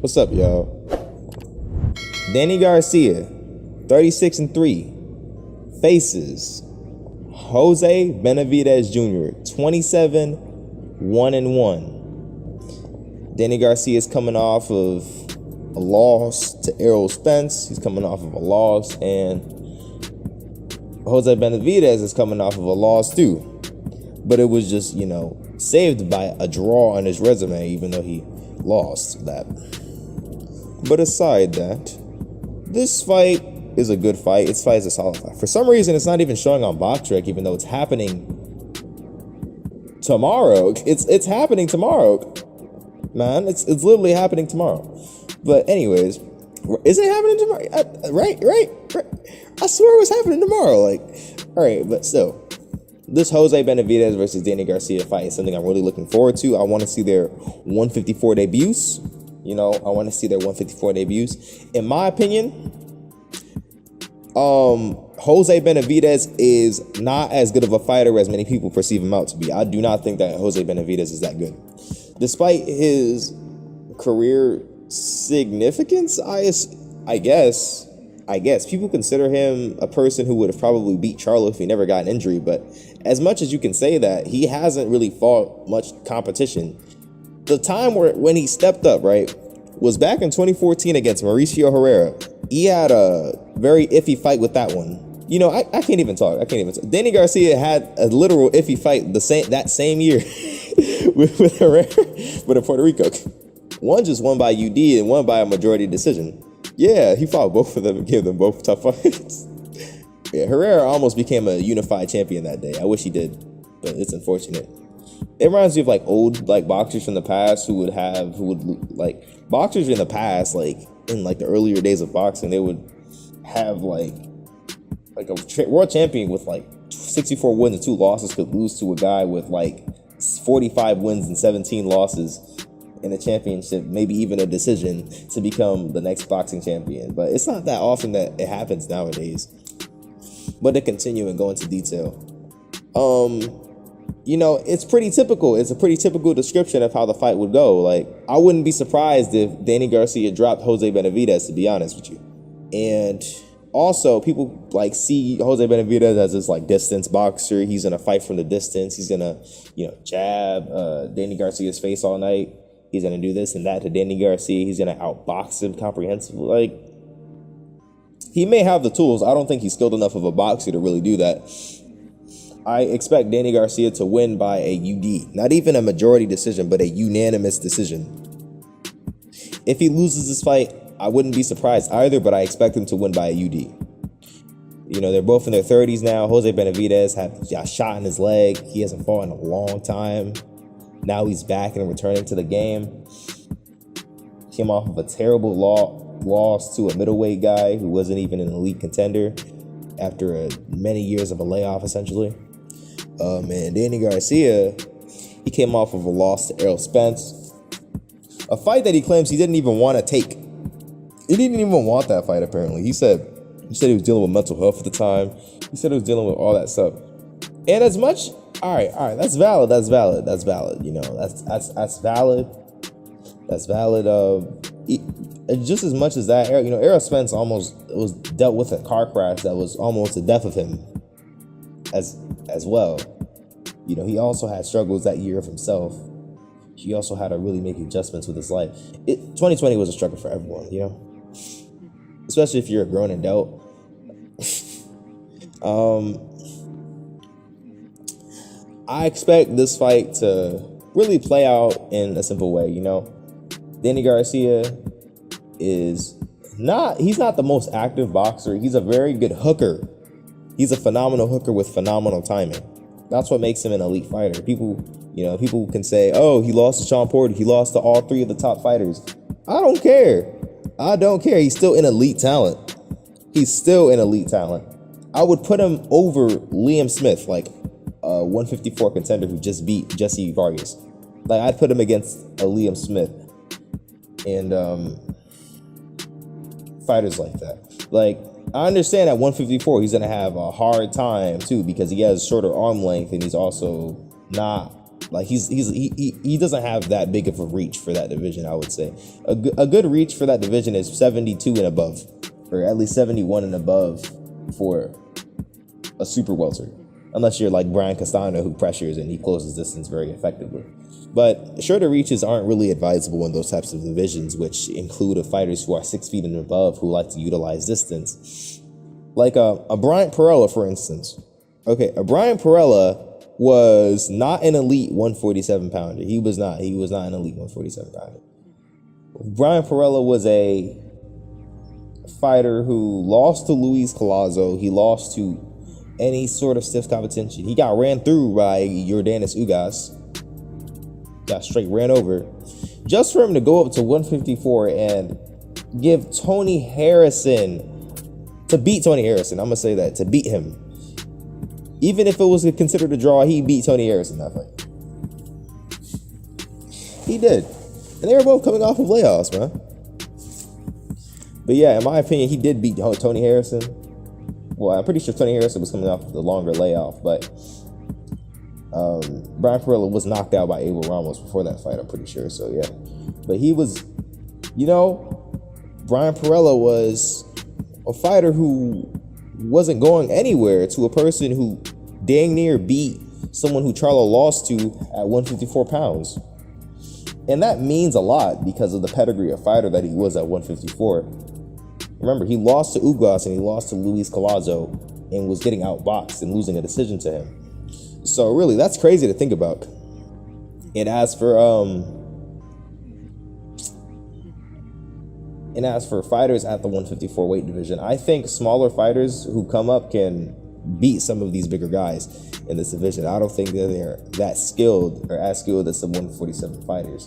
What's up, y'all? Danny Garcia, 36-3, faces Jose Benavidez Jr., 27-1-1. Danny Garcia is coming off of a loss to Errol Spence. He's coming off of a loss, and Jose Benavidez is coming off of a loss too. But it was just, saved by a draw on his resume, even though he lost that. But aside that, this fight is a good fight. This fight is a solid fight. For some reason, it's not even showing on BoxRec, even though it's happening tomorrow. It's happening tomorrow, man. It's literally happening tomorrow. But anyways, isn't it happening tomorrow? Right. I swear it was happening tomorrow. All right, but still. This Jose Benavidez versus Danny Garcia fight is something I'm really looking forward to. I want to see their 154 debuts. I want to see their 154 debuts. In my opinion, Jose Benavidez is not as good of a fighter as many people perceive him out to be. I do not think that Jose Benavidez is that good. Despite his career significance, I guess people consider him a person who would have probably beat Charlo if he never got an injury. But as much as you can say that, he hasn't really fought much competition. The time when he stepped up, right, was back in 2014 against Mauricio Herrera. He had a very iffy fight with that one. I can't even talk. Danny Garcia had a literal iffy fight that same year with Herrera, but in Puerto Rico. One just won by UD and one by a majority decision. Yeah, he fought both of them and gave them both tough fights. Yeah, Herrera almost became a unified champion that day. I wish he did, but it's unfortunate. It reminds me of old boxers from the past boxers in the past, in the earlier days of boxing, they would have a world champion with 64 wins and 2 losses could lose to a guy with 45 wins and 17 losses in a championship, maybe even a decision, to become the next boxing champion. But it's not that often that it happens nowadays. But to continue and go into detail, it's pretty typical. It's a pretty typical description of how the fight would go. I wouldn't be surprised if Danny Garcia dropped Jose Benavidez, to be honest with you. And also, people see Jose Benavidez as this distance boxer. He's gonna fight from the distance. He's gonna, jab Danny Garcia's face all night. He's gonna do this and that to Danny Garcia. He's gonna outbox him comprehensively. He may have the tools. I don't think he's skilled enough of a boxer to really do that. I expect Danny Garcia to win by a UD. Not even a majority decision, but a unanimous decision. If he loses this fight, I wouldn't be surprised either, but I expect him to win by a UD. They're both in their 30s now. Jose Benavidez had a shot in his leg. He hasn't fought in a long time. Now he's back and returning to the game. Came off of a terrible loss to a middleweight guy who wasn't even an elite contender after many years of a layoff, essentially. And Danny Garcia, he came off of a loss to Errol Spence. A fight that he claims he didn't even want to take. He didn't even want that fight, apparently. He said he was dealing with mental health at the time. He said he was dealing with all that stuff. And as much, all right, that's valid. That's valid. That's valid. Just as much as that, Errol Spence almost was dealt with a car crash that was almost the death of him as well. He also had struggles that year of himself. He also had to really make adjustments with his life. 2020 was a struggle for everyone, especially if you're a grown adult. I expect this fight to really play out in a simple way. Danny Garcia he's not the most active boxer. He's a very good hooker. He's a phenomenal hooker with phenomenal timing. That's what makes him an elite fighter. People can say, oh, he lost to Sean Porter. He lost to all 3 of the top fighters. I don't care. He's still an elite talent. I would put him over Liam Smith, a 154 contender who just beat Jesse Vargas. I'd put him against a Liam Smith and fighters like that. I understand at 154 he's gonna have a hard time too because he has shorter arm length and he's also not Like he doesn't have that big of a reach for that division. I would say a good reach for that division is 72 and above, or at least 71 and above for a super welter, unless you're like Brian Castano, who pressures and he closes distance very effectively. But shorter reaches aren't really advisable in those types of divisions, which include fighters who are 6 feet and above who like to utilize distance, like a Bryant Perella, for instance. Okay, a Bryant Perella was not an elite 147 pounder. He was not an elite 147 pounder. Brian Perella was a fighter who lost to Luis Collazo. He lost to any sort of stiff competition. He got ran through by Yordanis Ugas. Got straight ran over. Just for him to go up to 154 and give Tony Harrison, to beat Tony Harrison, I'm going to say that, to beat him. Even if it was considered a draw, he beat Tony Harrison that fight. He did. And they were both coming off of layoffs, man. But yeah, in my opinion, he did beat Tony Harrison. Well, I'm pretty sure Tony Harrison was coming off the longer layoff, but Brian Perella was knocked out by Abel Ramos before that fight, I'm pretty sure. So yeah. But he was, Brian Perella was a fighter who wasn't going anywhere to a person who dang near beat someone who Charlo lost to at 154 pounds. And that means a lot because of the pedigree of fighter that he was at 154. Remember, he lost to Ugas and he lost to Luis Collazo and was getting outboxed and losing a decision to him. So really, that's crazy to think about. And as for fighters at the 154 weight division, I think smaller fighters who come up can beat some of these bigger guys in this division. I don't think that they're that skilled or as skilled as some 147 fighters.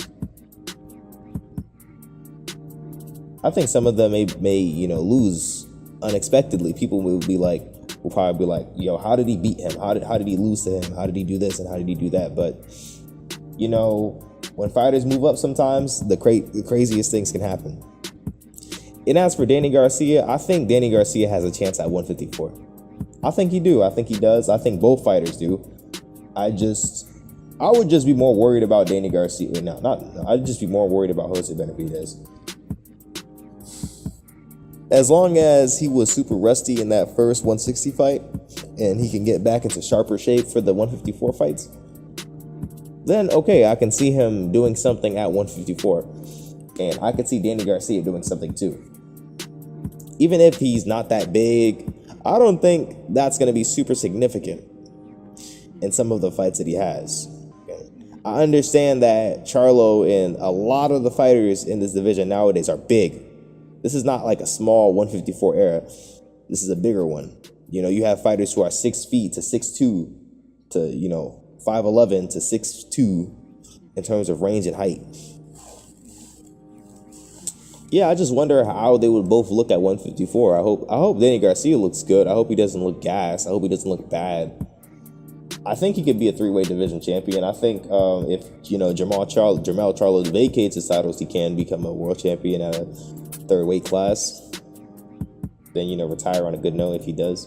I think some of them may lose unexpectedly. People will probably be like, yo, how did he beat him? How did he lose to him? How did he do this and how did he do that? But when fighters move up, sometimes the craziest things can happen. And as for Danny Garcia, I think Danny Garcia has a chance at 154. I think he do. I think he does. I think both fighters do. I would just be more worried about Danny Garcia. I'd just be more worried about Jose Benavidez. As long as he was super rusty in that first 160 fight and he can get back into sharper shape for the 154 fights, then okay, I can see him doing something at 154. And I could see Danny Garcia doing something too. Even if he's not that big, I don't think that's going to be super significant in some of the fights that he has. I understand that Charlo and a lot of the fighters in this division nowadays are big. This is not like a small 154 era. This is a bigger one. You have fighters who are 6 feet to 6'2" to, 5'11" to 6'2" in terms of range and height. Yeah, I just wonder how they would both look at 154. I hope Danny Garcia looks good. I hope he doesn't look gassed. I hope he doesn't look bad. I think he could be a 3-weight division champion. I think if Jermall Charlo vacates his titles, he can become a world champion at a 3rd weight class. Then retire on a good note if he does.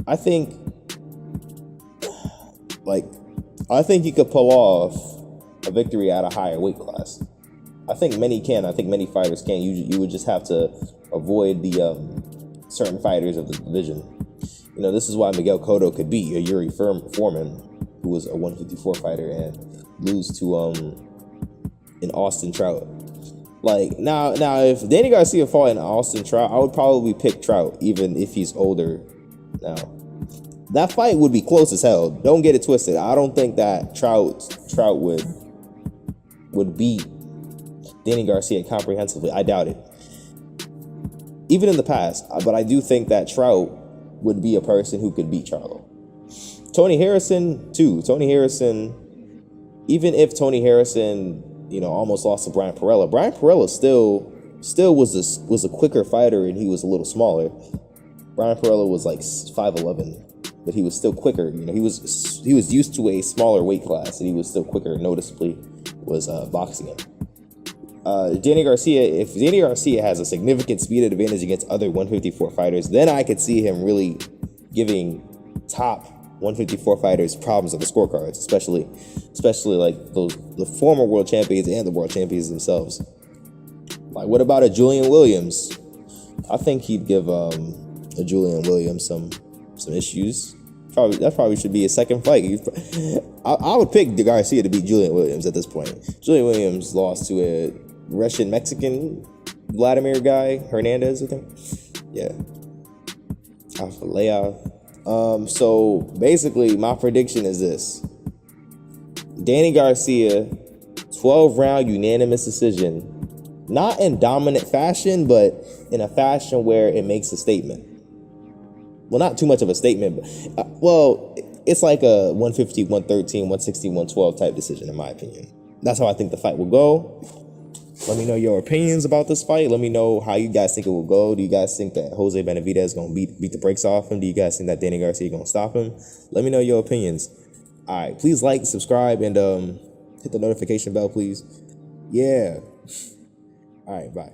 I think he could pull off a victory at a higher weight class. I think many can. I think many fighters can. You would just have to avoid the certain fighters of the division. This is why Miguel Cotto could beat a Yuri Foreman, who was a 154 fighter, and lose to an Austin Trout. Now, if Danny Garcia fought in Austin Trout, I would probably pick Trout, even if he's older. Now, that fight would be close as hell. Don't get it twisted. I don't think that Trout would beat Danny Garcia comprehensively. I doubt it. Even in the past. But I do think that Trout would be a person who could beat Charlo. Tony Harrison, too. Even if Tony Harrison, almost lost to Brian Perella still was a quicker fighter and he was a little smaller. Brian Perella was like 5'11", but he was still quicker. He was used to a smaller weight class and he was still quicker, noticeably, was boxing him. If Danny Garcia has a significant speed advantage against other 154 fighters, then I could see him really giving top 154 fighters' problems on the scorecards, especially like the former world champions and the world champions themselves. Like, what about a Julian Williams? I think he'd give a Julian Williams some issues. That probably should be a second fight. I would pick Garcia to beat Julian Williams at this point. Julian Williams lost to a Russian Mexican Vladimir guy, Hernandez, I think. Yeah. So basically, my prediction is this: Danny Garcia, 12-round unanimous decision. Not in dominant fashion, but in a fashion where it makes a statement. Well, not too much of a statement, but, it's like a 150, 113, 160, 112 type decision, in my opinion. That's how I think the fight will go. Let me know your opinions about this fight. Let me know how you guys think it will go. Do you guys think that Jose Benavidez is going to beat the brakes off him? Do you guys think that Danny Garcia is going to stop him? Let me know your opinions. All right, please like, subscribe, and hit the notification bell, please. Yeah. All right, bye.